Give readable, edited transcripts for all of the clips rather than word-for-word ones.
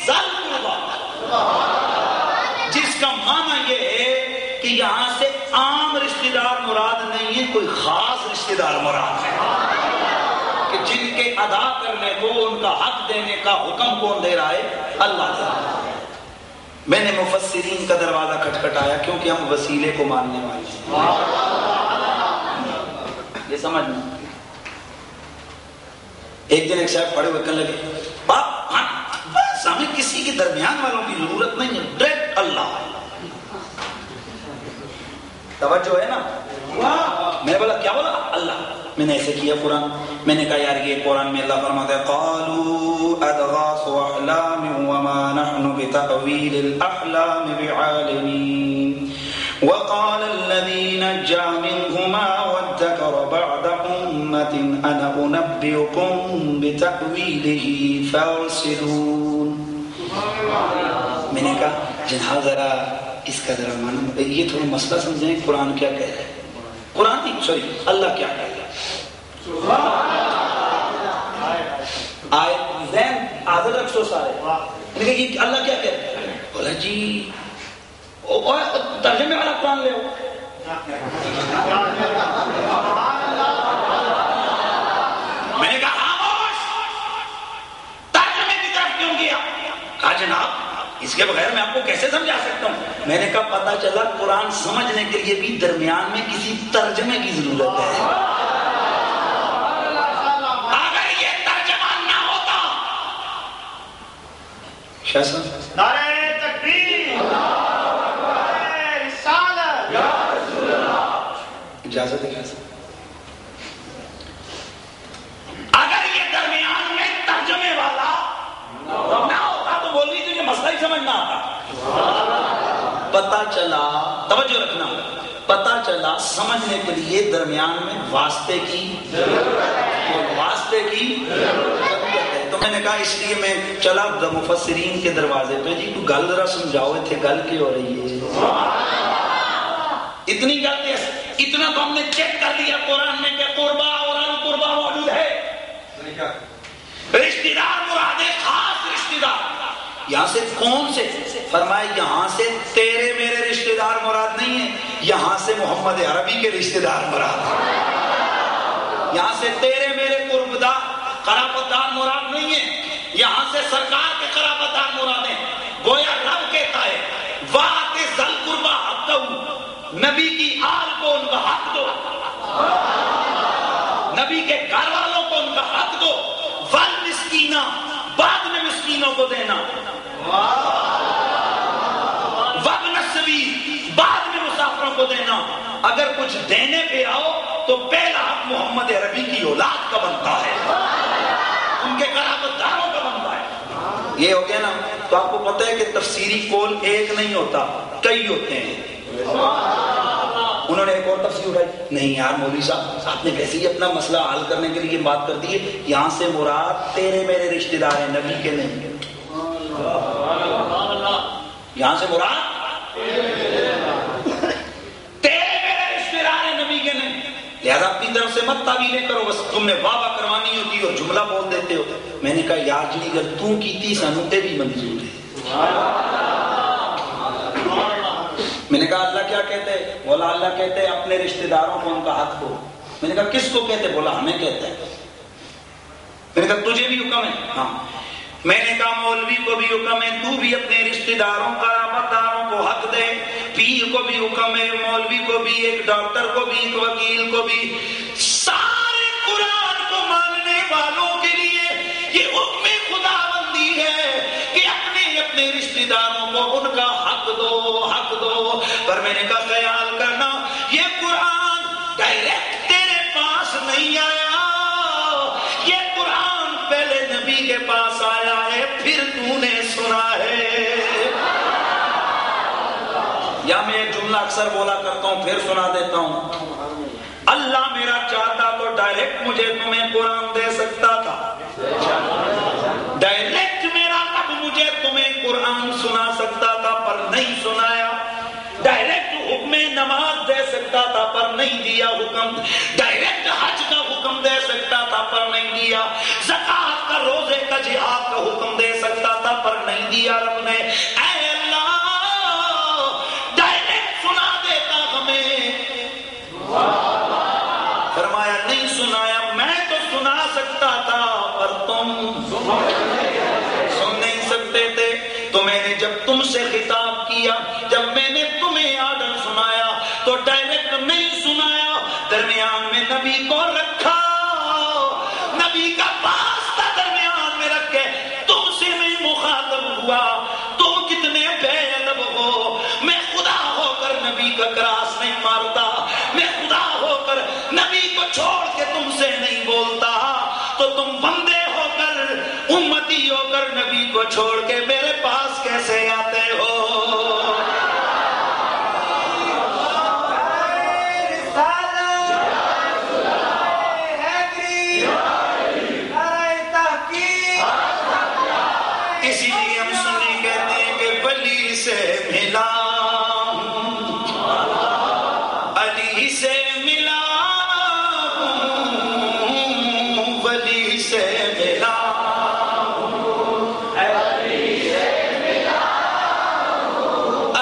ذل قربا، جس کا معنی یہ ہے کہ یہاں سے عام رشتہ دار مراد نہیں ہے، کوئی خاص رشتہ دار مراد ہے کہ جن کے ادا کرنے کو، ان کا حق دینے کا حکم کون دے رہا ہے؟ اللہ تعالیٰ۔ میں نے مفسرین کا دروازہ کھٹکھٹایا کیونکہ ہم وسیلے کو ماننے والے ہیں، یہ سمجھنا۔ ایک دن ایک صاحب پڑھے ہوئے کہنے لگے بس ہمیں کسی کے درمیان والوں کی ضرورت نہیں ہے، ڈائریکٹ اللہ۔ توجہ ہے نا؟ میں نے بولا کیا بولا؟ اللہ۔ میں نے ایسے کیا قرآن، میں نے کہا یار یہ قرآن میں اللہ فرماتا ہے قالوا اضغاث احلام وما نحن بتأویل الاحلام بعالمین وقال الذي نجا منهما وادكر بعد أمة أنا أنبئكم بتأويله فارسلون۔ میں نے کہا جناب ذرا اس کا ذرا معنی یہ تھوڑا مسئلہ سمجھیں، قرآن کیا کہہ رہا ہے؟ قرآن نہیں، سوری، اللہ کیا کہہ رہا ہے؟ آئے ذہن حاضر رکھو سارے۔ میں نے کہا یہ اللہ کیا کہہ رہا ہے؟ بولا جی ترجمے والا قرآن لے آؤ۔ میں نے کہا خاموش، ترجمے کی طرف کیوں گیا؟ کہا جناب اس کے بغیر میں آپ کو کیسے سمجھا سکتا ہوں؟ میں نے کہا پتا چلا قرآن سمجھنے کے لیے بھی درمیان میں کسی ترجمے کی ضرورت ہے۔ اگر یہ ترجمہ نہ ہوتا، شاہ صاحب نعرہ تکبیر، اجازت ہے؟ اگر یہ درمیان میں ترجمے والا نہ ہوتا تو بول رہی تجھے مسئلہ ہی سمجھ نہ آتا۔ پتا چلا، توجہ رکھنا، پتا چلا سمجھنے کے لیے درمیان میں واسطے کی ضرورت ہے۔ تو میں نے کہا اس لیے میں چلا مفسرین کے دروازے پہ، جی تو گل ذرا سمجھاؤ، تھے گل کی ہو رہی ہے؟ اتنی غلطی، اتنا تو ہم نے چیک کر لیا قرآن میں کہ قربا اور القربا موجود ہے۔ رشتہ دار مراد ہے خاص رشتہ دار۔ یہاں سے کون سے؟ فرمائے یہاں سے تیرے میرے رشتہ دار مراد نہیں ہے، یہاں سے محمد عربی کے رشتہ دار مراد ہے۔ یہاں سے تیرے میرے قربدار قرابت دار مراد نہیں ہے، یہاں سے سرکار کے قرابت دار مراد ہیں۔ گویا رب کہتا ہے وَآتِ ذِی الْقُرْبَىٰ حَقَّهُ، نبی کی آل کو ان کا حق دو، نبی کے گھر والوں کو ان کا حق دو، وَالْمِسْكِینَ، بعد میں مسکینوں کو دینا، وَابْنَ السَّبِیلِ، بعد میں مسافروں کو دینا۔ اگر کچھ دینے پہ آؤ تو پہلا حق محمد عربی کی اولاد کا بنتا ہے، ان کے قرابت داروں کا بنتا ہے۔ یہ ہو گیا نا؟ تو آپ کو پتہ ہے کہ تفسیری قول ایک نہیں ہوتا، کئی ہوتے ہیں۔ انہوں نے ایک اور تفسیر اٹھائی، نہیں یار مولوی صاحب آپ نے ویسے ہی اپنا مسئلہ حل کرنے کے لیے بات کر دی ہے، یہاں سے مراد تیرے میرے رشتہ دار ہیں، نبی کے نہیں۔ یہاں سے مراد تیرے میرے رشتہ دار ہیں، نبی کے نہیں۔ لہذا اپنی طرف سے مت تعویلیں کرو، بس تم نے واہ واہ کروانی ہوتی اور جملہ بول دیتے ہو۔ میں نے کہا یار جی اگر تو کیتی سانو تیری منظور ہے۔ میں نے کہا اللہ کیا کہتے ہیں؟ بولا اللہ کہتے ہیں اپنے رشتہ داروں کو ان کا حق دو۔ میں نے کہا کس کو کہتے؟ بولا ہمیں کہتے ہیں۔ میں نے کہا تجھے بھی حکم ہے؟ ہاں۔ میں نے کہا مولوی کو بھی حکم ہے، تو بھی اپنے رشتہ داروں قرابت داروں کو حق دے، پیر کو بھی حکم ہے، مولوی کو بھی، ایک ڈاکٹر کو بھی، ایک وکیل کو بھی، سارے قرآن کو ماننے والوں کے لیے یہ حکم خداوندی ہے کہ اپنے اپنے رشتہ داروں کو ان کا حق دو، حق دو۔ پر میں نے کہا خیال کرنا یہ قرآن ڈائریکٹ تیرے پاس نہیں آیا، یہ قرآن پہلے نبی کے پاس آیا ہے، پھر تو نے سنا ہے۔ یا میں ایک جملہ اکثر بولا کرتا ہوں پھر سنا دیتا ہوں، اللہ میرا چاہتا تو ڈائریکٹ مجھے تمہیں قرآن دے سکتا تھا، ڈائریکٹ میرا رب مجھے تمہیں قرآن سنا سکتا تھا پر نہیں سنایا، ڈائریکٹ حکم نماز دے سکتا تھا پر نہیں دیا حکم، ڈائریکٹ حج کا حکم دے سکتا تھا پر نہیں دیا، زکات کا، روزے کا، جہاد کا حکم دے سکتا تھا پر نہیں کیا رب نے، اے اللہ ڈائریکٹ سنا دیتا ہمیں، فرمایا نہیں سنایا، میں تو سنا سکتا تھا پر تم سن نہیں سکتے تھے، تو میں نے جب تم سے خطاب کیا، جب میں نے تمہیں آرڈر سنایا تو ڈائریکٹ نہیں سنایا، درمیان میں نبی کو رکھا، نبی کا واسطہ درمیان میں رکھ کے تم سے میں مخاطب ہوا، تم کتنے بے ادب ہو، میں خدا ہو کر نبی کا کراس نہیں مارتا، میں خدا ہو کر نبی کو چھوڑ کے تم سے نہیں بولتا، تو تم بندے ہو کر امتی ہو کر نبی کو چھوڑ کے میرے پاس کیسے آتے ہو؟ اسی لیے ہم سنی کہتے ہیں کہ ولی سے ملا، علی سے ملا، ولی سے ملا،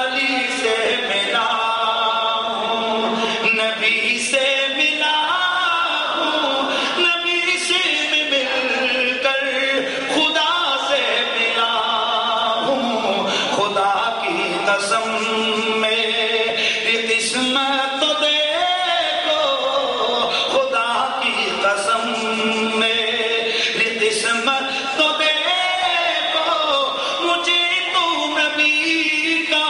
علی سے ملا، نبی سے ملا، نبی سے مل کر خدا سے ملا ہوں، خدا کی قسم میری قسمت تو دیکھو، خدا کی قسم میری قسمت تو دیکھو، مجھے تو نبی کا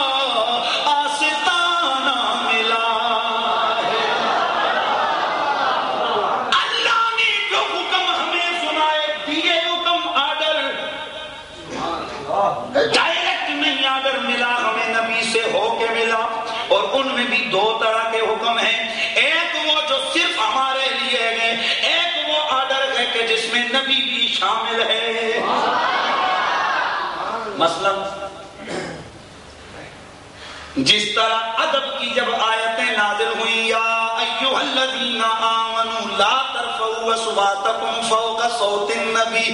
آستانہ ملا ہے، اللہ نے جو حکم ہمیں سنائے دیے، حکم آرڈر ڈائریکٹ نہیں آرڈر ملا ہمیں، نبی سے ہو کے ملا، اور ان میں بھی دو طرح کے حکم ہیں، ایک وہ جو صرف ہمارے لیے ہیں، ایک وہ آرڈر ہے کہ جس میں نبی بھی شامل ہے، مثلا جس طرح ادب کی جب آیتیں نازل ہوئی، یا ایھا الذین آمنوا لا ترفعوا اصواتکم فوق صوت النبی،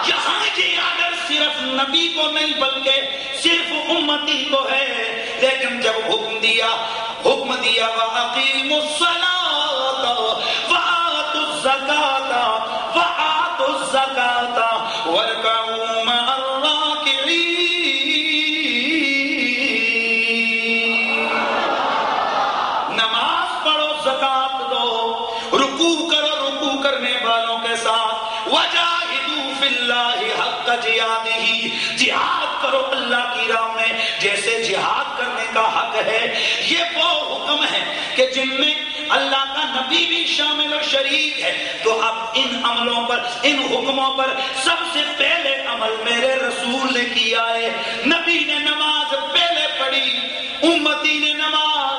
یہاں یہ آرڈر صرف نبی کو نہیں بلکہ صرف امتی کو ہے، لیکن جب حکم دیا وَأَقِیمُوا الصَّلَاةَ وَآتُوا الزَّکَاةَ وَآتُوا الزَّکَاةَ وَارْکَعُوا مَعَ الرَّاکِعِینَ، نماز پڑھو، زکات دو، رکوع کرو رکوع کرنے والوں کے ساتھ، وَجَاہِدُوا فِی اللَّہِ حَقَّ جِہَادِهِ، جہاد کرو اللہ کی راہ میں جیسے جہاد کرنے کا حق ہے۔ یہ وہ حکم ہے کہ جن میں اللہ کا نبی بھی شامل و شریک ہے، تو اب ان عملوں پر، ان حکموں پر سب سے پہلے عمل میرے رسول نے کیا ہے، نبی نے نماز پہلے پڑھی، امتی نے نماز،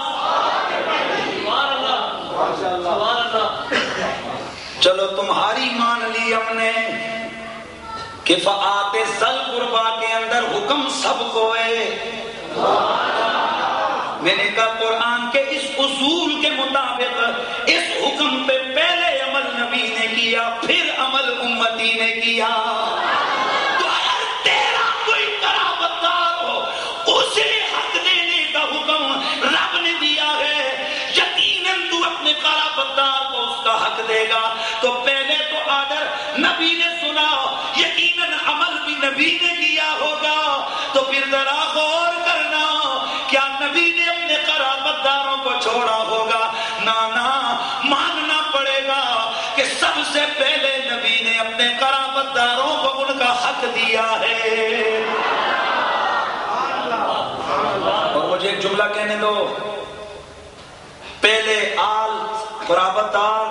چلو تمہاری مان لی ہم نے کہ فآت ذل قربا کے اندر حکم سب کو ہے، میں نے کہا قرآن کے اس اصول کے مطابق اس حکم پہ پہلے عمل نبی نے کیا، پھر عمل امتی نے کیا، تو اگر تیرا کوئی قرابت دار ہو اسے حق دینے کا حکم رب نے دیا ہے، یقیناً تو اپنے قرابت دار کو اس کا حق دے گا، تو پہلے تو آرڈر نبی نے سنا، یقیناً عمل بھی نبی نے کیا ہوگا، تو پھر ذرا غور کرنا، کیا نبی نے اپنے قرابت داروں کو چھوڑا ہوگا؟ نانا، ماننا پڑے گا کہ سب سے پہلے نبی نے اپنے قرابت داروں کو ان کا حق دیا ہے۔ اور مجھے ایک جملہ کہنے دو، پہلے آل قرابت دار،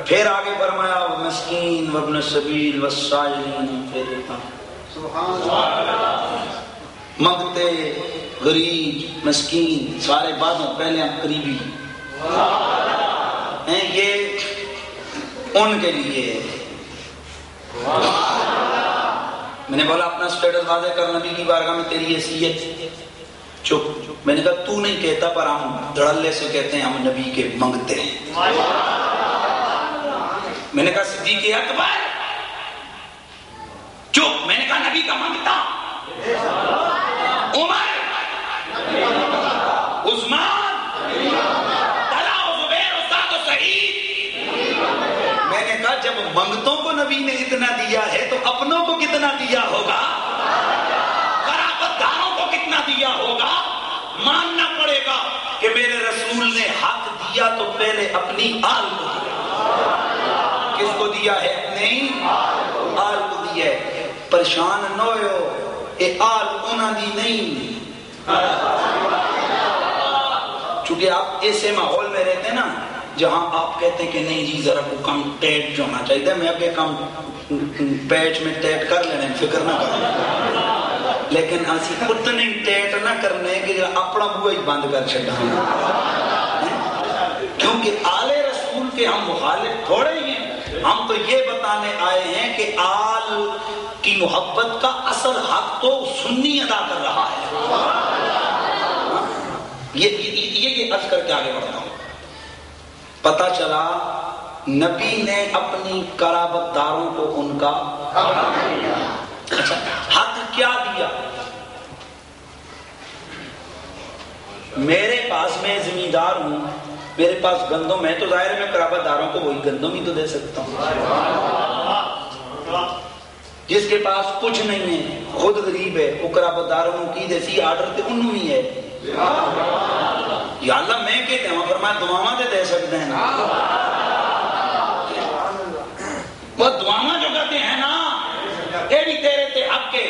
پھر آگے فرمایا مسکین وابن السبیل والسائلین، پھر منگتے، غریب، مسکین، سارے بعدوں، پہلے ہم قریبی ہیں، یہ ان کے لیے۔ میں نے بولا اپنا سٹیٹس واضح کر نبی کی بارگاہ میں، تیری حیثیت چپ۔ میں نے کہا تو نہیں کہتا، پر ہم دھڑلے سے کہتے ہیں ہم نبی کے منگتے ہیں۔ میں نے کہا صدیق اکبر چپ، میں نے کہا نبی کا منگتا دیا ہوگا, قرابت داروں کو کتنا دیا ہوگا. ماننا پڑے گا کہ میرے رسول نے حق دیا تو پہلے اپنی آل کو دیا. کس کو دیا ہے؟ اپنی آل کو دیا ہے. پریشان نہ ہو, اے آل انہاں دی نہیں. چونکہ آپ ایسے ماحول میں رہتے ہیں نا جہاں آپ کہتے ہیں کہ نہیں جی ذرا کو کم ٹیٹ جو ہونا چاہیے, میں اگے کم پیچ میں ٹیٹ کر لینے, فکر نہ کریں, لیکن اسی اتنے ٹیٹ نہ کرنے کہ اپنا بوا ہی بند کر چڑھا. کیونکہ آل رسول کے ہم مخالف تھوڑے ہی ہیں, ہم تو یہ بتانے آئے ہیں کہ آل کی محبت کا اصل حق تو سنی ادا کر رہا ہے. یہ عرض کر کے آگے بڑھتا ہوں. پتہ چلا نبی نے اپنی قرابت داروں کو ان کا حق کیا دیا. میرے پاس, میں زمیندار ہوں, میرے پاس گندم ہے تو ظاہر ہے میں قرابت داروں کو وہی گندم ہی تو دے سکتا ہوں. جس کے پاس کچھ نہیں ہے, خود غریب ہے, وہ قرابت داروں کی دیسی آرڈر تے انہوں ہی ہے. یا اللہ میں کہتے ہیں پر میں دعاواں دے سکتے ہیں نا, وہ دعاواں جو کرتے ہیں نا یہ بھی تیرے تے حق ہے.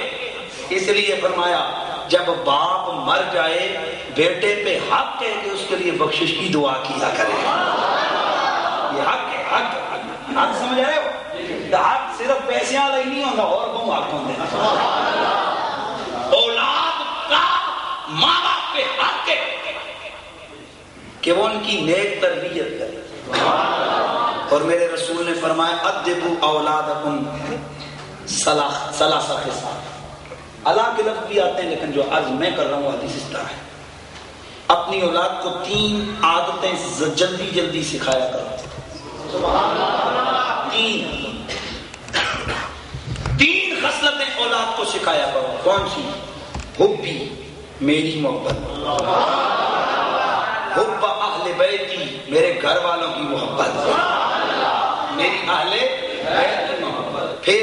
اس لیے فرمایا جب باپ مر جائے بیٹے پہ حق ہے کہ اس کے لیے بخشش کی دعا کیا کرے. یہ حق ہے, حق سمجھ رہے ہو. حق صرف پیسے والا ہی نہیں ہوتا, اور بہت حق ہوتے. اولاد کا ماں باپ پہ حق ہے کہ وہ ان کی نیک تربیت کرے. اور میرے رسول نے فرمایا ادبوا اولادکم ثلاث خصال. اللہ کے لفظ بھی آتے ہیں لیکن جو عرض میں کر رہا ہوں حدیث اس طرح ہے. اپنی اولاد کو 3 عادتیں جلدی جلدی سکھایا کرو. 3 خصلتیں اولاد کو سکھایا کرو. کون سی؟ حبی, میری محبت. حب اہل بیتی, میرے گھر والوں کی محبت, میری اہل بیت کی محبت. پھر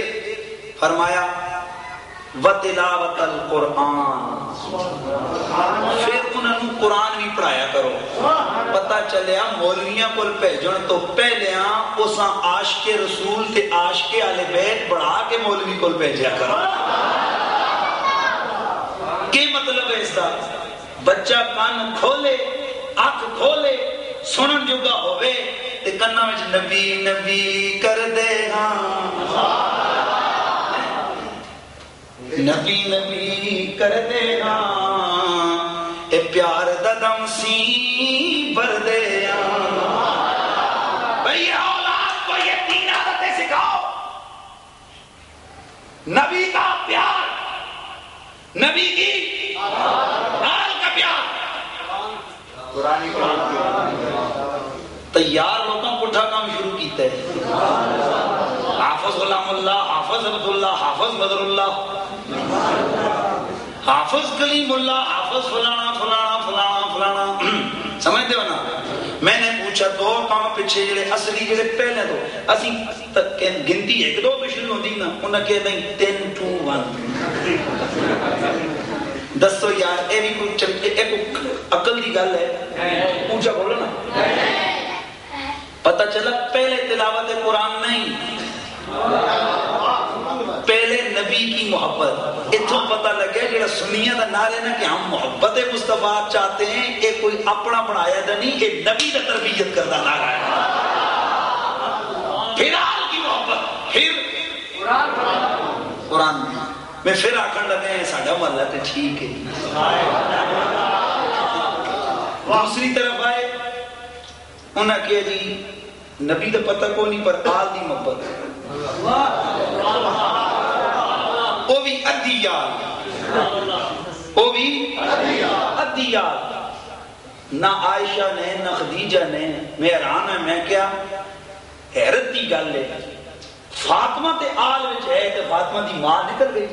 فرمایا وتلاوت القرآن, پھر انہوں نے قرآن بھی پڑھایا کرو. پتہ چلیا مولویاں کو بھیجن تو پہلے اساں عاشق رسول تے عاشق اہل بیت بڑھا کے مولوی کو بھیجیا کرو. کی مطلب ہے اس کا؟ بچہ کان کھولے, اکھ کھولے, سنن جوگا ہوئے تے کنا وچ نبی نبی کر دے ہاں, نبی نبی کر دے ہاں, اے پیار دا دم سی بھر دے ہاں. بھئی اولاد کو یہ 3 عادتیں سکھاؤ. نبی کا پیار, نبی کی آل کا پیار. تیار لوگوں پٹھا کام شروع کیتا ہے. حافظ غلام اللہ, حافظ عبد اللہ, حافظ بدر اللہ, حافظ کلیم اللہ, حافظ فلانا فلانا فلانا فلانا. سمجھتے ہو نا؟ میں نے پوچھا 2 کام پیچھے جڑے اصلی جڑے پہلے تو اسی تک گنتی 1 2 تو شروع ہوندی نا, انہاں کہ نہیں 10 2 1. دسو یار اے بھی کوئی عقل دی گل ہے؟ اونچا بولو نا. پتہ چلا پہلے تلاوت قرآن نہیں, پہلے نبی کی محبت. اتھوں پتہ لگے جڑا سنیاں دا نعرے نا کہ ہم محبت مصطفیٰ چاہتے ہیں, یہ کوئی اپنا بنایا دا نہیں, یہ نبی دا تربیت کردہ نعرہ ہے. پھر آل کی محبت, پھر قرآن میں پھر آکھن لگے ہیں ساڈا محلہ تے ٹھیک ہے. دوسری طرف آئے انہاں کہا جی نبی دا پتہ کو نہیں پر آل دی محبت, وہ بھی ادھی یاد, وہ بھی ادھی یاد. نہ عائشہ نے نہ خدیجہ نے, میں حیران ہے, میں کیا حیرت دی گل ہے. فاطمہ تے آل وچ ہے تے فاطمہ دی ماں نکل گئی.